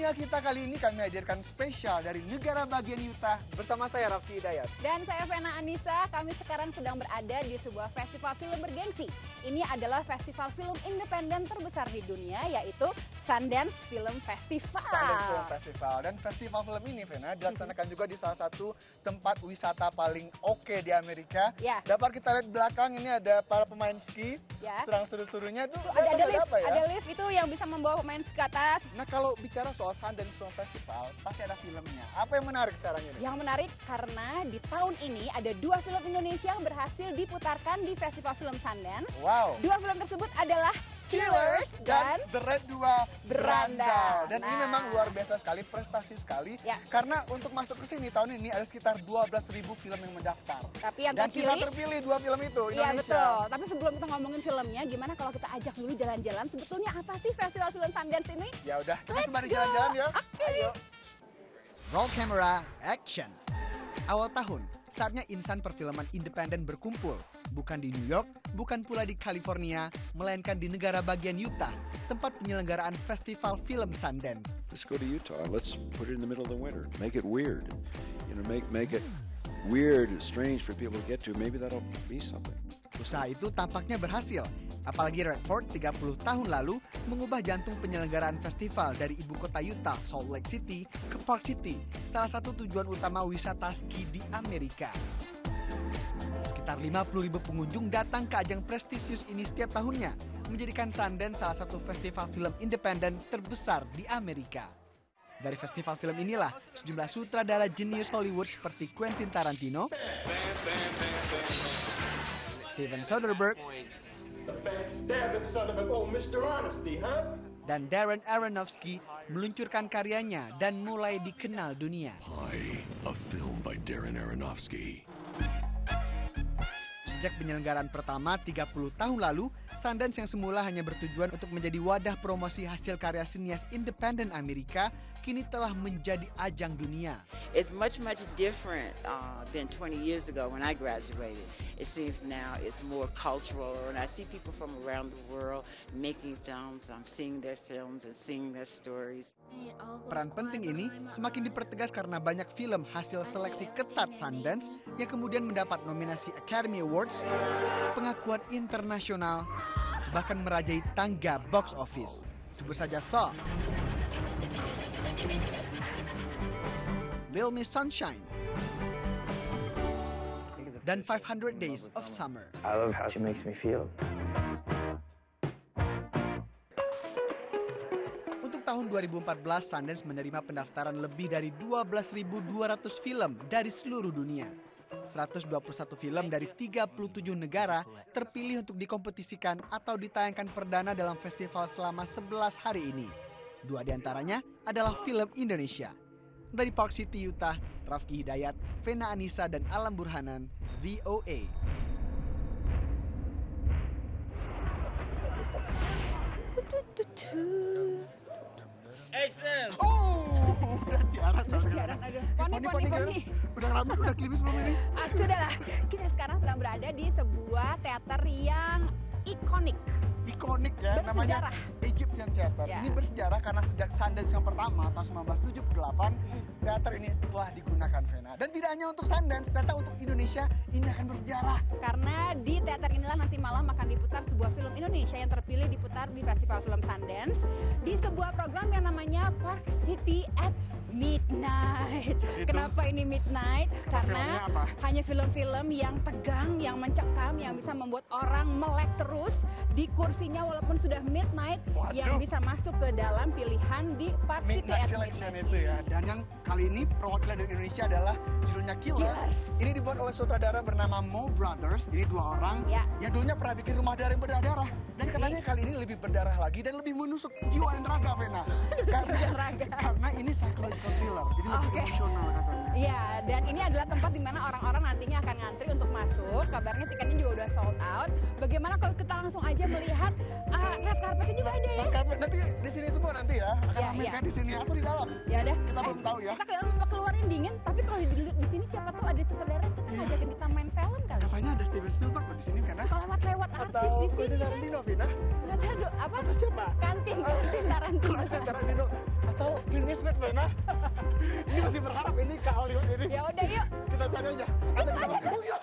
Dunia Kita kali ini kami hadirkan spesial dari negara bagian Utah bersama saya Rafki Hidayat. Dan saya Vena Anissa, kami sekarang sedang berada di sebuah festival film bergengsi. Ini adalah festival film independen terbesar di dunia, yaitu Sundance Film Festival. Sundance Film Festival. Dan festival film ini, Vena, dilaksanakan juga di salah satu tempat wisata paling oke di Amerika. Ya. Dapat kita lihat belakang ini ada para pemain ski. Ya. Serang seru-serunya tuh Ada lift, apa ya? ada lift itu yang bisa membawa pemain ski ke atas. Nah, kalau bicara soal Sundance Film Festival, pasti ada filmnya. Apa yang menarik sekarang ini? Yang menarik karena di tahun ini ada 2 film Indonesia yang berhasil diputarkan di Festival Film Sundance. Wow. 2 film tersebut adalah Killers dan The Red 2 Beranda. Dan ini Nah. memang luar biasa sekali, prestasi sekali. Ya. Karena untuk masuk ke sini tahun ini ada sekitar 12.000 film yang mendaftar. Tapi yang Dan kita terpilih, terpilih 2 film itu, iya Indonesia. betul. Tapi sebelum kita ngomongin filmnya, gimana kalau kita ajak dulu jalan-jalan? Sebetulnya apa sih Festival Film Sundance ini? Ya udah, kita Let's sembari go. jalan-jalan ya. Oke. Ayo. Roll camera, action. Awal tahun, saatnya insan perfilman independen berkumpul. Bukan di New York, bukan pula di California, melainkan di negara bagian Utah, tempat penyelenggaraan festival film Sundance. Let's go to Utah. Let's put it in the middle of the winter. Make it weird. You know, make it weird and strange for people to get to. Maybe that'll be something. Usaha itu tampaknya berhasil. Apalagi Redford 30 tahun lalu mengubah jantung penyelenggaraan festival dari ibu kota Utah, Salt Lake City, ke Park City, salah satu tujuan utama wisata ski di Amerika. Sekitar 50.000 pengunjung datang ke ajang prestisius ini setiap tahunnya, menjadikan Sundance salah satu festival film independen terbesar di Amerika. Dari festival film inilah, sejumlah sutradara jenius Hollywood seperti Quentin Tarantino, Steven Soderbergh, The backstabbing son of a Mr. Honesty, huh? dan Darren Aronofsky meluncurkan karyanya dan mulai dikenal dunia. Hi, a film by Darren Aronofsky. Sejak penyelenggaraan pertama 30 tahun lalu, Sundance yang semula hanya bertujuan untuk menjadi wadah promosi hasil karya sinias independen Amerika, kini telah menjadi ajang dunia. It's much different than 20 years ago when I graduated. It seems now it's more cultural, and I see people from around the world making films. I'm seeing their films and seeing their stories. Peran penting ini semakin dipertegas karena banyak film hasil seleksi ketat Sundance yang kemudian mendapat nominasi Academy Awards, pengakuan internasional, bahkan merajai tangga box office. Sebut saja Saw, Little Miss Sunshine, dan 500 Days of Summer. I love how she makes me feel. Untuk tahun 2014, Sundance menerima pendaftaran lebih dari 12.200 film dari seluruh dunia. 121 film dari 37 negara terpilih untuk dikompetisikan atau ditayangkan perdana dalam festival selama 11 hari ini. 2 diantaranya adalah film Indonesia. Dari Park City, Utah, Rafki Hidayat, Vena Anissa, dan Alam Burhanan, VOA. Oh, udah siaran. Aduh. Poni. Udah rame, udah klimis belum ini? Sudahlah, kita sekarang sedang berada di sebuah teater yang ikonik. Ikonik ya, namanya Bersejarah. Egyptian Theater. Ya. Ini bersejarah karena sejak Sundance yang pertama tahun 1978, teater ini telah digunakan, Vena. Dan tidak hanya untuk Sundance, ternyata untuk Indonesia ini akan bersejarah. Karena di teater inilah nanti malam akan diputar sebuah film Indonesia yang terpilih diputar di Festival Film Sundance di sebuah program yang namanya Park City at Midnight. Kenapa ini midnight? Karena filmnya apa? hanya film-film yang tegang, yang mencekam, yang bisa membuat orang melek terus di kursinya walaupun sudah midnight, Waduh. yang bisa masuk ke dalam pilihan di Park City Midnight at Selection Midnight. itu ya. Dan yang kali ini perwakilan dari Indonesia adalah judulnya Killers. Ini dibuat oleh sutradara bernama Mo Brothers. Ini 2 orang Ya. yang dulunya pernah bikin Rumah Darah yang berdarah. Dan katanya kali ini lebih berdarah lagi dan lebih menusuk jiwa dan raga, Vena. Karena ini psychological thriller, jadi lebih Oke. emosional katanya. Iya, dan ini adalah tempat di mana orang-orang nantinya akan ngantri untuk masuk. Kabarnya tiketnya juga udah sold out. Bagaimana kalau kita langsung aja melihat red carpetnya juga ada ya? Red carpet nanti di sini semua nanti ya. Akan Iya, ramai iya. sekali di sini atau di dalam. Ya udah. Kita belum tahu ya. Kita ke dalam mau keluarin dingin, tapi kalau di sini siapa tahu ada sutradara kita ngajakin kita main film kali. Katanya ada Steven Spielberg di sini karena Suka lewat artis atau di sini. Quentin Tarantino, Vina. Nggak tahu apa? Atau siapa? Kantin Tarantino. Quentin Tarantino atau Clint Eastwood, Vena. Ini masih berharap ini ke Hollywood ini. Ya udah yuk. Kita cari aja. Ada kita makan. Yuk.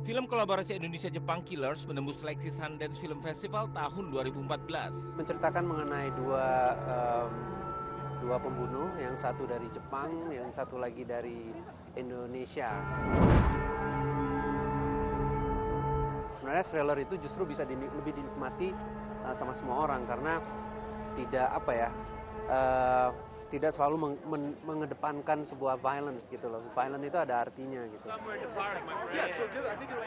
Film kolaborasi Indonesia-Jepang Killers menembus seleksi Sundance Film Festival tahun 2014. Menceritakan mengenai dua pembunuh, yang satu dari Jepang, yang satu lagi dari Indonesia. Sebenarnya thriller itu justru bisa lebih dinikmati sama semua orang karena tidak selalu mengedepankan sebuah violence gitu loh. Violence itu ada artinya gitu.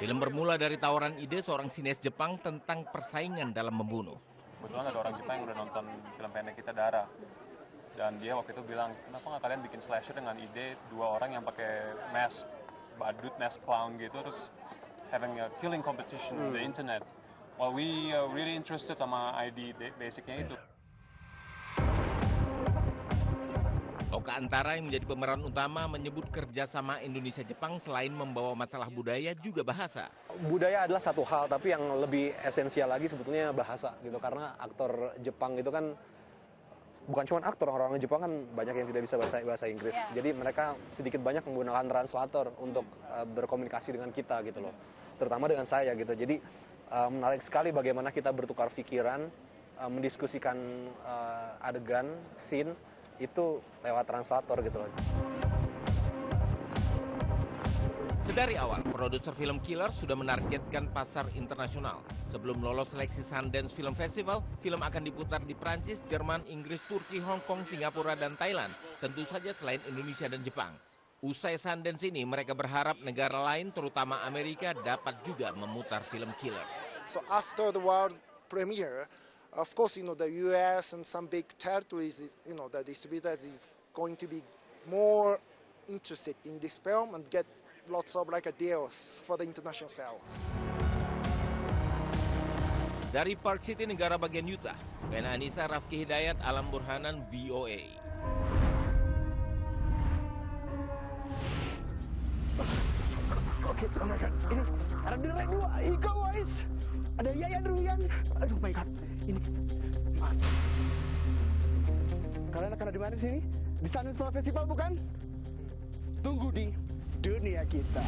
Film bermula dari tawaran ide seorang sineas Jepang tentang persaingan dalam membunuh. Kebetulan ada orang Jepang yang udah nonton film pendek kita, Dara. Dan dia waktu itu bilang, kenapa nggak kalian bikin slasher dengan ide dua orang yang pakai mask badut, mask clown gitu, terus having a killing competition on the internet. Well, we are really interested sama ide basicnya itu. Oka Antara yang menjadi pemeran utama menyebut kerjasama Indonesia-Jepang selain membawa masalah budaya juga bahasa. Budaya adalah satu hal, tapi yang lebih esensial lagi sebetulnya bahasa gitu. Karena aktor Jepang itu kan bukan cuma aktor, orang-orang Jepang kan banyak yang tidak bisa bahasa Inggris. Jadi mereka sedikit banyak menggunakan translator untuk berkomunikasi dengan kita gitu loh. Terutama dengan saya gitu. Jadi menarik sekali bagaimana kita bertukar pikiran, mendiskusikan adegan, scene, itu lewat translator gitu loh. Sedari awal, produser film Killers sudah menargetkan pasar internasional. Sebelum lolos seleksi Sundance Film Festival, film akan diputar di Prancis, Jerman, Inggris, Turki, Hong Kong, Singapura, dan Thailand. Tentu saja selain Indonesia dan Jepang. Usai Sundance ini, mereka berharap negara lain, terutama Amerika, dapat juga memutar film Killers. So after the world premiere, of course, the U.S. and some big territories, the distributors is going to be more interested in this film and get lots of deals for the international sales. Dari Park City, negara bagian Utah, Vena Anissa, Rafki Hidayat, Alam Burhanan, VOA. Oke, oh my God. Ini ada Derek 2, Iko Uwais, ada Yayan Ruhian. Aduh my God, ini. Kalian akan ada di mana di sini? Di Sundance Film Festival bukan? Tunggu di dunia kita.